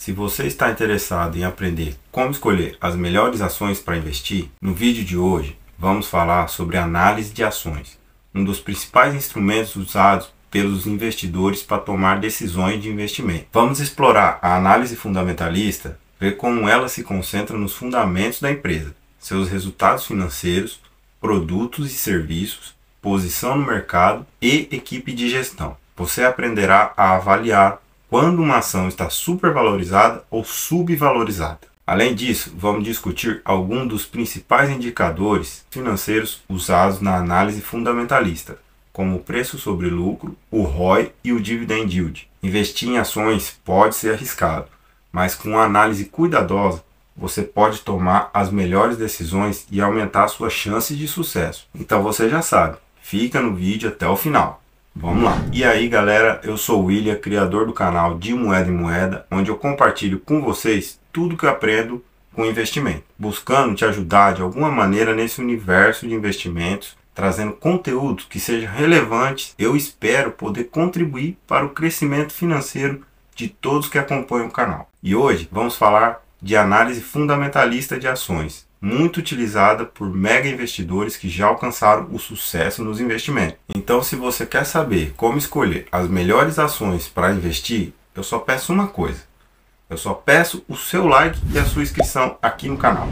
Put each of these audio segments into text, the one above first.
Se você está interessado em aprender como escolher as melhores ações para investir, no vídeo de hoje vamos falar sobre análise de ações, um dos principais instrumentos usados pelos investidores para tomar decisões de investimento. Vamos explorar a análise fundamentalista, ver como ela se concentra nos fundamentos da empresa, seus resultados financeiros, produtos e serviços, posição no mercado e equipe de gestão. Você aprenderá a avaliar quando uma ação está supervalorizada ou subvalorizada. Além disso, vamos discutir alguns dos principais indicadores financeiros usados na análise fundamentalista, como o preço sobre lucro, o ROI e o Dividend Yield. Investir em ações pode ser arriscado, mas com uma análise cuidadosa, você pode tomar as melhores decisões e aumentar suas chances de sucesso. Então você já sabe, fica no vídeo até o final. Vamos lá! E aí galera, eu sou o William, criador do canal De Moeda em Moeda, onde eu compartilho com vocês tudo que eu aprendo com investimento, buscando te ajudar de alguma maneira nesse universo de investimentos, trazendo conteúdos que sejam relevantes. Eu espero poder contribuir para o crescimento financeiro de todos que acompanham o canal. E hoje vamos falar de análise fundamentalista de ações, muito utilizada por mega investidores que já alcançaram o sucesso nos investimentos. Então, se você quer saber como escolher as melhores ações para investir, eu só peço uma coisa. Eu só peço o seu like e a sua inscrição aqui no canal.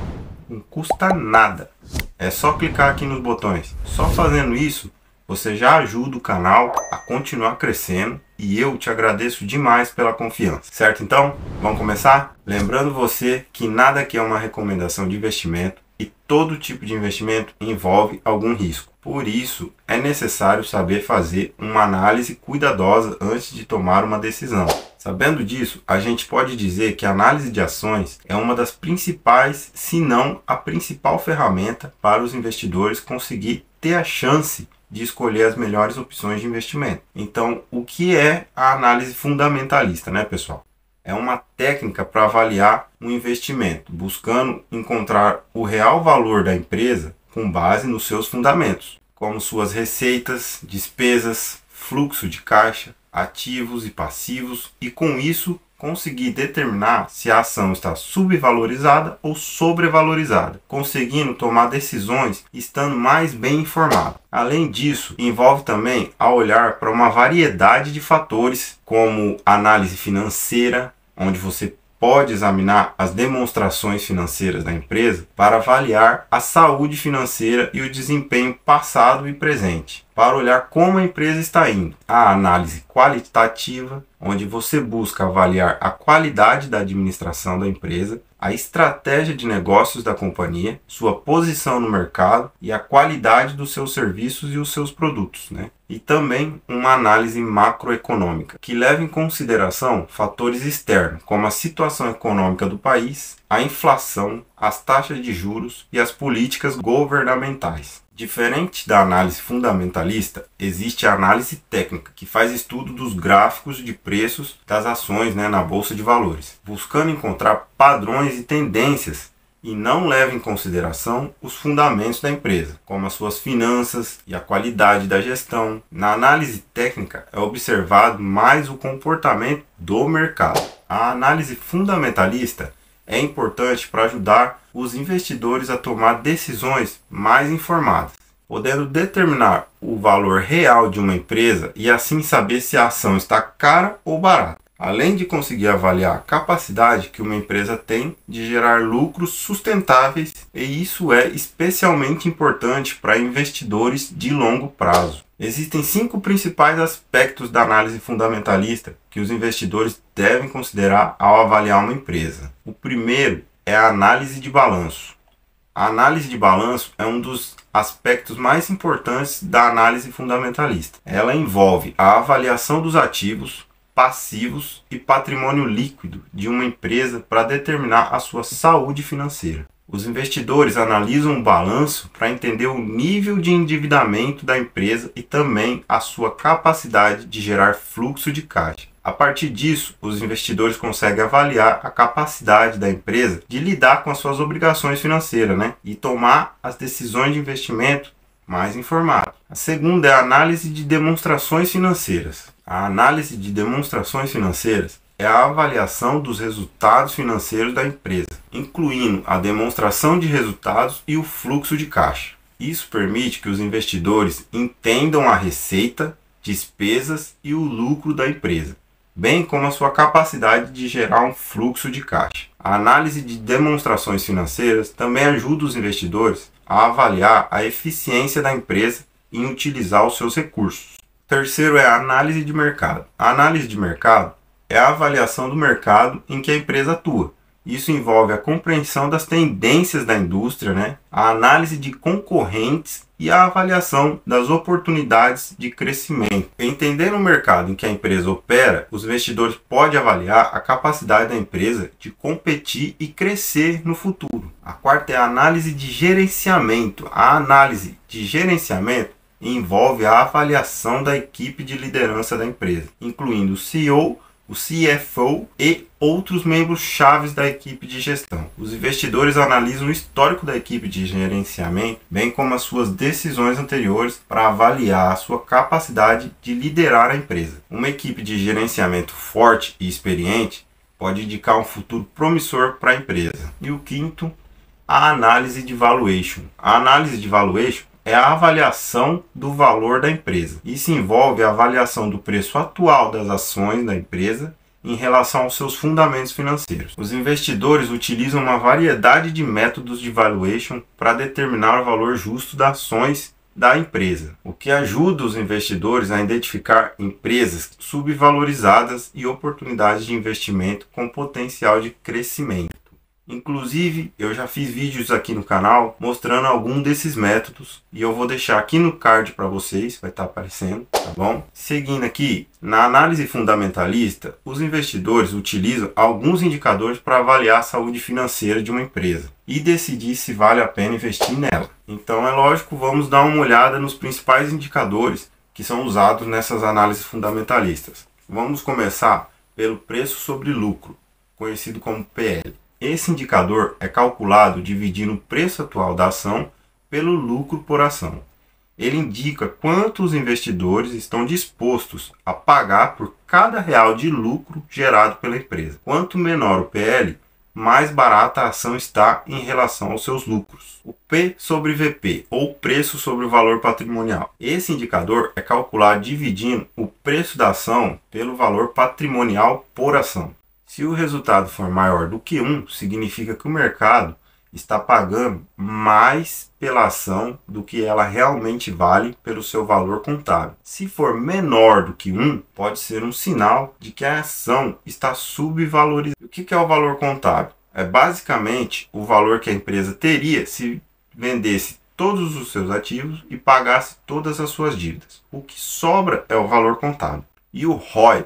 Não custa nada. É só clicar aqui nos botões. Só fazendo isso, você já ajuda o canal a continuar crescendo e eu te agradeço demais pela confiança. Certo então? Vamos começar? Lembrando você que nada aqui é uma recomendação de investimento e todo tipo de investimento envolve algum risco. Por isso, é necessário saber fazer uma análise cuidadosa antes de tomar uma decisão. Sabendo disso, a gente pode dizer que a análise de ações é uma das principais, se não a principal ferramenta para os investidores conseguir ter a chance de escolher as melhores opções de investimento. Então, o que é a análise fundamentalista, né, pessoal? É uma técnica para avaliar um investimento, buscando encontrar o real valor da empresa com base nos seus fundamentos, como suas receitas, despesas, fluxo de caixa, ativos e passivos, e com isso conseguir determinar se a ação está subvalorizada ou sobrevalorizada, conseguindo tomar decisões estando mais bem informado. Além disso, envolve também a olhar para uma variedade de fatores, como análise financeira, onde você pode examinar as demonstrações financeiras da empresa para avaliar a saúde financeira e o desempenho passado e presente, para olhar como a empresa está indo. A análise qualitativa, onde você busca avaliar a qualidade da administração da empresa, a estratégia de negócios da companhia, sua posição no mercado e a qualidade dos seus serviços e os seus produtos, né? E também uma análise macroeconômica, que leva em consideração fatores externos, como a situação econômica do país, a inflação, as taxas de juros e as políticas governamentais. Diferente da análise fundamentalista, existe a análise técnica, que faz estudo dos gráficos de preços das ações, né, na bolsa de valores, buscando encontrar padrões e tendências e não leva em consideração os fundamentos da empresa, como as suas finanças e a qualidade da gestão. Na análise técnica é observado mais o comportamento do mercado. A análise fundamentalista é importante para ajudar os investidores a tomar decisões mais informadas, podendo determinar o valor real de uma empresa e assim saber se a ação está cara ou barata, além de conseguir avaliar a capacidade que uma empresa tem de gerar lucros sustentáveis, e isso é especialmente importante para investidores de longo prazo. Existem 5 principais aspectos da análise fundamentalista que os investidores devem considerar ao avaliar uma empresa. O primeiro é a análise de balanço. A análise de balanço é um dos aspectos mais importantes da análise fundamentalista. Ela envolve a avaliação dos ativos, passivos e patrimônio líquido de uma empresa para determinar a sua saúde financeira. Os investidores analisam o balanço para entender o nível de endividamento da empresa e também a sua capacidade de gerar fluxo de caixa. A partir disso, os investidores conseguem avaliar a capacidade da empresa de lidar com as suas obrigações financeiras, né, e tomar as decisões de investimento mais informadas. A segunda é a análise de demonstrações financeiras. A análise de demonstrações financeiras é a avaliação dos resultados financeiros da empresa, incluindo a demonstração de resultados e o fluxo de caixa. Isso permite que os investidores entendam a receita, despesas e o lucro da empresa, bem como a sua capacidade de gerar um fluxo de caixa. A análise de demonstrações financeiras também ajuda os investidores a avaliar a eficiência da empresa em utilizar os seus recursos. Terceiro é a análise de mercado. A análise de mercado é a avaliação do mercado em que a empresa atua. Isso envolve a compreensão das tendências da indústria, a análise de concorrentes e a avaliação das oportunidades de crescimento. Entendendo o mercado em que a empresa opera, os investidores podem avaliar a capacidade da empresa de competir e crescer no futuro. A quarta é a análise de gerenciamento. A análise de gerenciamento envolve a avaliação da equipe de liderança da empresa, incluindo o CEO, o CFO e outros membros chaves da equipe de gestão. Os investidores analisam o histórico da equipe de gerenciamento, bem como as suas decisões anteriores, para avaliar a sua capacidade de liderar a empresa. Uma equipe de gerenciamento forte e experiente pode indicar um futuro promissor para a empresa. E o quinto, a análise de valuation. A análise de valuation é a avaliação do valor da empresa. Isso envolve a avaliação do preço atual das ações da empresa em relação aos seus fundamentos financeiros. Os investidores utilizam uma variedade de métodos de valuation para determinar o valor justo das ações da empresa, o que ajuda os investidores a identificar empresas subvalorizadas e oportunidades de investimento com potencial de crescimento. Inclusive, eu já fiz vídeos aqui no canal mostrando algum desses métodos e eu vou deixar aqui no card para vocês, vai estar aparecendo, tá bom? Seguindo aqui, na análise fundamentalista, os investidores utilizam alguns indicadores para avaliar a saúde financeira de uma empresa e decidir se vale a pena investir nela. Então, é lógico, vamos dar uma olhada nos principais indicadores que são usados nessas análises fundamentalistas. Vamos começar pelo preço sobre lucro, conhecido como PL. Esse indicador é calculado dividindo o preço atual da ação pelo lucro por ação. Ele indica quanto os investidores estão dispostos a pagar por cada real de lucro gerado pela empresa. Quanto menor o PL, mais barata a ação está em relação aos seus lucros. O P sobre VP, ou preço sobre o valor patrimonial. Esse indicador é calculado dividindo o preço da ação pelo valor patrimonial por ação. Se o resultado for maior do que 1, significa que o mercado está pagando mais pela ação do que ela realmente vale pelo seu valor contábil. Se for menor do que 1, pode ser um sinal de que a ação está subvalorizada. O que é o valor contábil? É basicamente o valor que a empresa teria se vendesse todos os seus ativos e pagasse todas as suas dívidas. O que sobra é o valor contábil. E o ROI,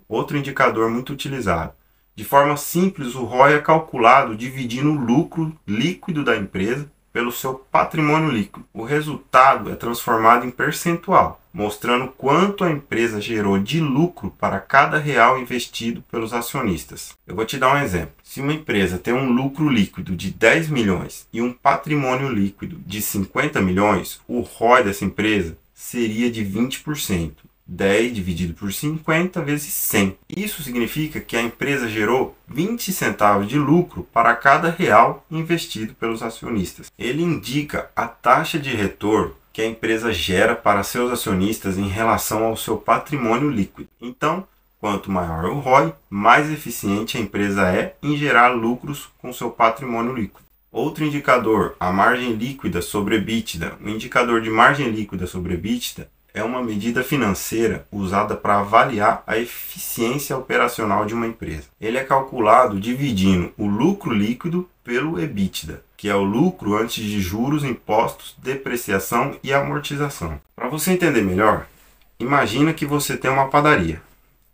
outro indicador muito utilizado. De forma simples, o ROI é calculado dividindo o lucro líquido da empresa pelo seu patrimônio líquido. O resultado é transformado em percentual, mostrando quanto a empresa gerou de lucro para cada real investido pelos acionistas. Eu vou te dar um exemplo. Se uma empresa tem um lucro líquido de 10 milhões e um patrimônio líquido de 50 milhões, o ROI dessa empresa seria de 20%. 10 dividido por 50 vezes 100. Isso significa que a empresa gerou 20 centavos de lucro para cada real investido pelos acionistas. Ele indica a taxa de retorno que a empresa gera para seus acionistas em relação ao seu patrimônio líquido. Então, quanto maior o ROI, mais eficiente a empresa é em gerar lucros com seu patrimônio líquido. Outro indicador, a margem líquida sobre EBITDA. O indicador de margem líquida sobre EBITDA é uma medida financeira usada para avaliar a eficiência operacional de uma empresa. Ele é calculado dividindo o lucro líquido pelo EBITDA, que é o lucro antes de juros, impostos, depreciação e amortização. Para você entender melhor, imagina que você tem uma padaria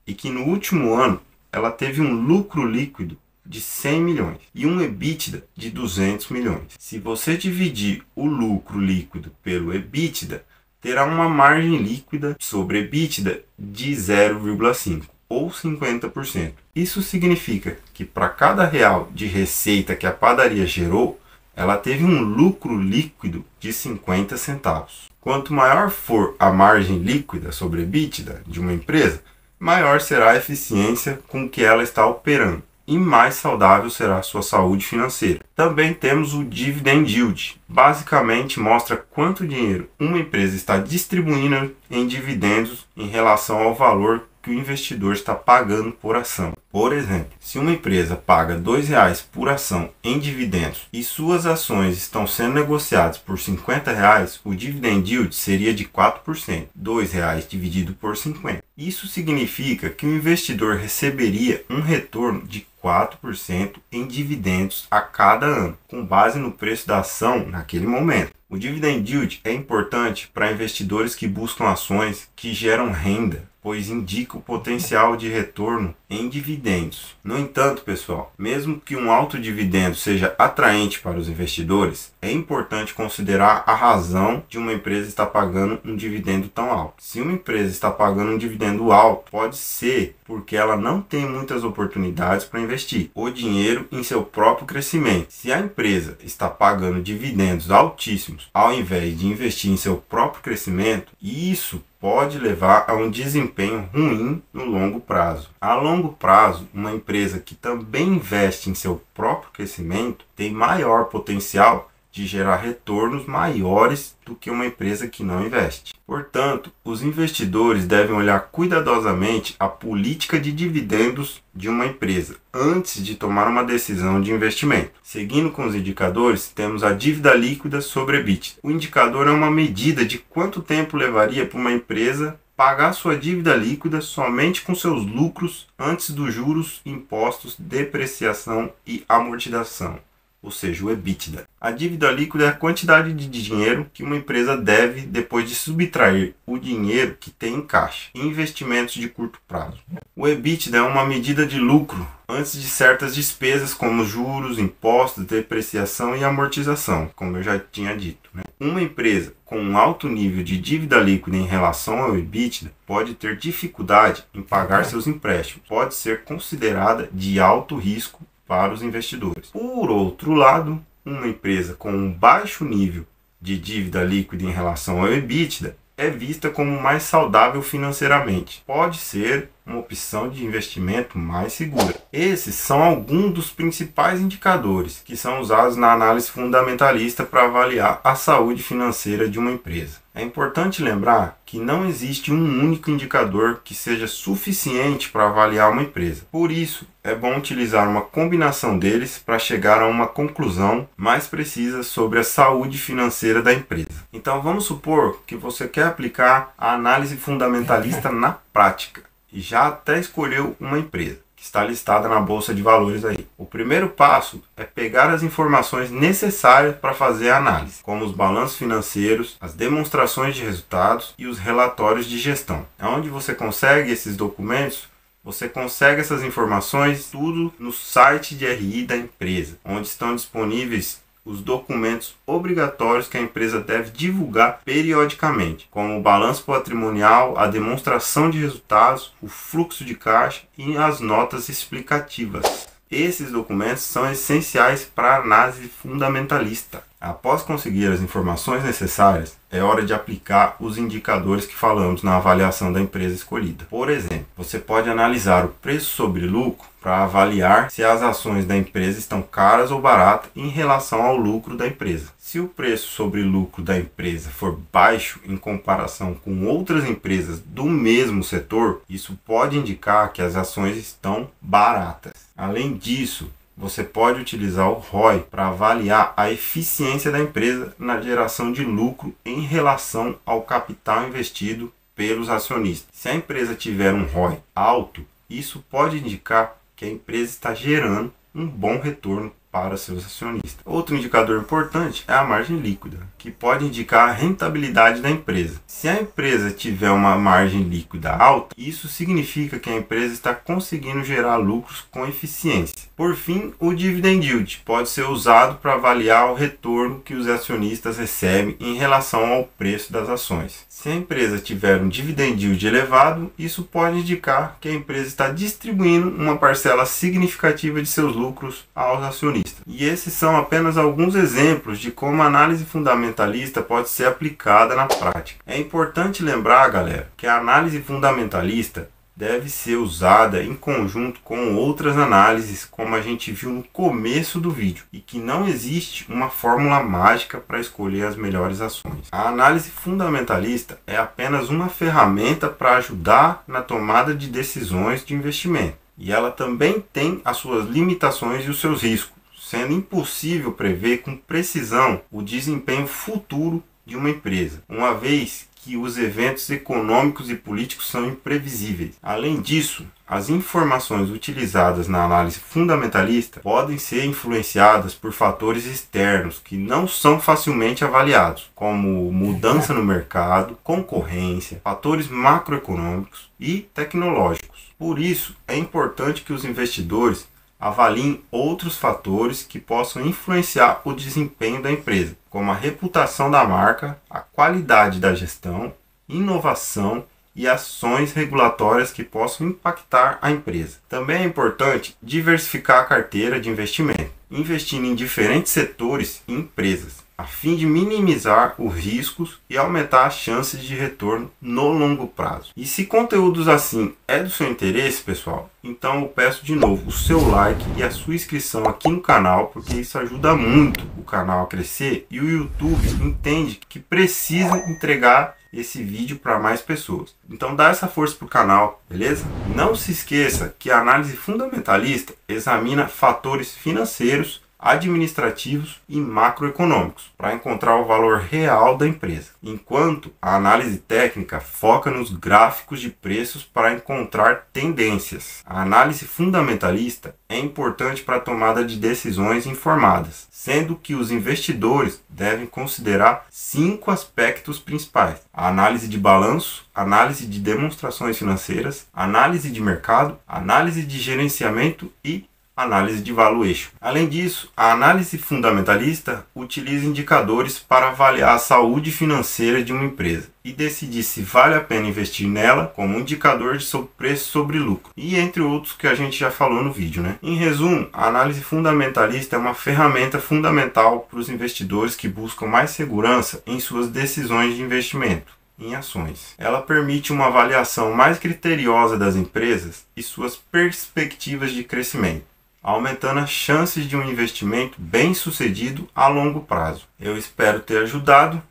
e que no último ano ela teve um lucro líquido de 100 milhões e um EBITDA de 200 milhões. Se você dividir o lucro líquido pelo EBITDA, terá uma margem líquida sobre EBITDA de 0,5 ou 50%. Isso significa que para cada real de receita que a padaria gerou, ela teve um lucro líquido de 50 centavos. Quanto maior for a margem líquida sobre EBITDA de uma empresa, maior será a eficiência com que ela está operando e mais saudável será a sua saúde financeira. Também temos o Dividend Yield. Basicamente mostra quanto dinheiro uma empresa está distribuindo em dividendos em relação ao valor que o investidor está pagando por ação. Por exemplo, se uma empresa paga R$ 2,00 por ação em dividendos e suas ações estão sendo negociadas por R$ 50,00, o dividend yield seria de 4%, R$ 2,00 dividido por 50. Isso significa que o investidor receberia um retorno de 4% em dividendos a cada ano, com base no preço da ação naquele momento. O dividend yield é importante para investidores que buscam ações que geram renda, pois indica o potencial de retorno em dividendos. No entanto, pessoal, mesmo que um alto dividendo seja atraente para os investidores, é importante considerar a razão de uma empresa estar pagando um dividendo tão alto. Se uma empresa está pagando um dividendo alto, pode ser porque ela não tem muitas oportunidades para investir o dinheiro em seu próprio crescimento. Se a empresa está pagando dividendos altíssimos ao invés de investir em seu próprio crescimento, isso pode levar a um desempenho ruim no longo prazo. A longo prazo, uma empresa que também investe em seu próprio crescimento tem maior potencial de gerar retornos maiores do que uma empresa que não investe. Portanto, os investidores devem olhar cuidadosamente a política de dividendos de uma empresa antes de tomar uma decisão de investimento. Seguindo com os indicadores, temos a dívida líquida sobre EBITDA. O indicador é uma medida de quanto tempo levaria para uma empresa pagar sua dívida líquida somente com seus lucros antes dos juros, impostos, depreciação e amortização, ou seja, o EBITDA. A dívida líquida é a quantidade de dinheiro que uma empresa deve depois de subtrair o dinheiro que tem em caixa e investimentos de curto prazo. O EBITDA é uma medida de lucro antes de certas despesas como juros, impostos, depreciação e amortização, como eu já tinha dito, né? Uma empresa com um alto nível de dívida líquida em relação ao EBITDA pode ter dificuldade em pagar seus empréstimos, pode ser considerada de alto risco para os investidores. Por outro lado, uma empresa com um baixo nível de dívida líquida em relação ao EBITDA é vista como mais saudável financeiramente. Pode ser uma opção de investimento mais segura. Esses são alguns dos principais indicadores que são usados na análise fundamentalista para avaliar a saúde financeira de uma empresa. É importante lembrar que não existe um único indicador que seja suficiente para avaliar uma empresa. Por isso, é bom utilizar uma combinação deles para chegar a uma conclusão mais precisa sobre a saúde financeira da empresa. Então vamos supor que você quer aplicar a análise fundamentalista na prática e já até escolheu uma empresa que está listada na Bolsa de Valores aí. O primeiro passo é pegar as informações necessárias para fazer a análise, como os balanços financeiros, as demonstrações de resultados e os relatórios de gestão. Onde você consegue esses documentos? Você consegue essas informações tudo no site de RI da empresa, onde estão disponíveis os documentos obrigatórios que a empresa deve divulgar periodicamente, como o balanço patrimonial, a demonstração de resultados, o fluxo de caixa e as notas explicativas. Esses documentos são essenciais para a análise fundamentalista. Após conseguir as informações necessárias, é hora de aplicar os indicadores que falamos na avaliação da empresa escolhida. Por exemplo, você pode analisar o preço sobre lucro para avaliar se as ações da empresa estão caras ou baratas em relação ao lucro da empresa. Se o preço sobre lucro da empresa for baixo em comparação com outras empresas do mesmo setor, isso pode indicar que as ações estão baratas. Além disso, você pode utilizar o ROI para avaliar a eficiência da empresa na geração de lucro em relação ao capital investido pelos acionistas. Se a empresa tiver um ROI alto, isso pode indicar que a empresa está gerando um bom retorno para seus acionistas. Outro indicador importante é a margem líquida, que pode indicar a rentabilidade da empresa. Se a empresa tiver uma margem líquida alta, isso significa que a empresa está conseguindo gerar lucros com eficiência. Por fim, o dividend yield pode ser usado para avaliar o retorno que os acionistas recebem em relação ao preço das ações. Se a empresa tiver um dividend yield elevado, isso pode indicar que a empresa está distribuindo uma parcela significativa de seus lucros aos acionistas. E esses são apenas alguns exemplos de como a análise fundamentalista pode ser aplicada na prática. É importante lembrar, galera, que a análise fundamentalista deve ser usada em conjunto com outras análises, como a gente viu no começo do vídeo, e que não existe uma fórmula mágica para escolher as melhores ações. A análise fundamentalista é apenas uma ferramenta para ajudar na tomada de decisões de investimento, e ela também tem as suas limitações e os seus riscos, sendo impossível prever com precisão o desempenho futuro de uma empresa, uma vez que os eventos econômicos e políticos são imprevisíveis. Além disso, as informações utilizadas na análise fundamentalista podem ser influenciadas por fatores externos que não são facilmente avaliados, como mudança no mercado, concorrência, fatores macroeconômicos e tecnológicos. Por isso, é importante que os investidores avaliem outros fatores que possam influenciar o desempenho da empresa, como a reputação da marca, a qualidade da gestão, inovação e ações regulatórias que possam impactar a empresa. Também é importante diversificar a carteira de investimento, investindo em diferentes setores e empresas, a fim de minimizar os riscos e aumentar as chances de retorno no longo prazo. E se conteúdos assim é do seu interesse, pessoal, então eu peço de novo o seu like e a sua inscrição aqui no canal, porque isso ajuda muito o canal a crescer e o YouTube entende que precisa entregar esse vídeo para mais pessoas. Então dá essa força para o canal, beleza? Não se esqueça que a análise fundamentalista examina fatores financeiros, administrativos e macroeconômicos para encontrar o valor real da empresa, enquanto a análise técnica foca nos gráficos de preços para encontrar tendências. A análise fundamentalista é importante para a tomada de decisões informadas, sendo que os investidores devem considerar 5 aspectos principais: a análise de balanço, análise de demonstrações financeiras, análise de mercado, análise de gerenciamento e análise de valuation. Além disso, a análise fundamentalista utiliza indicadores para avaliar a saúde financeira de uma empresa e decidir se vale a pena investir nela, como indicador de preço sobre lucro, e entre outros que a gente já falou no vídeo, né? Em resumo, a análise fundamentalista é uma ferramenta fundamental para os investidores que buscam mais segurança em suas decisões de investimento em ações. Ela permite uma avaliação mais criteriosa das empresas e suas perspectivas de crescimento, aumentando as chances de um investimento bem sucedido a longo prazo. Eu espero ter ajudado.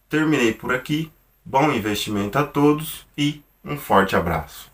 Terminei por aqui. Bom investimento a todos e um forte abraço.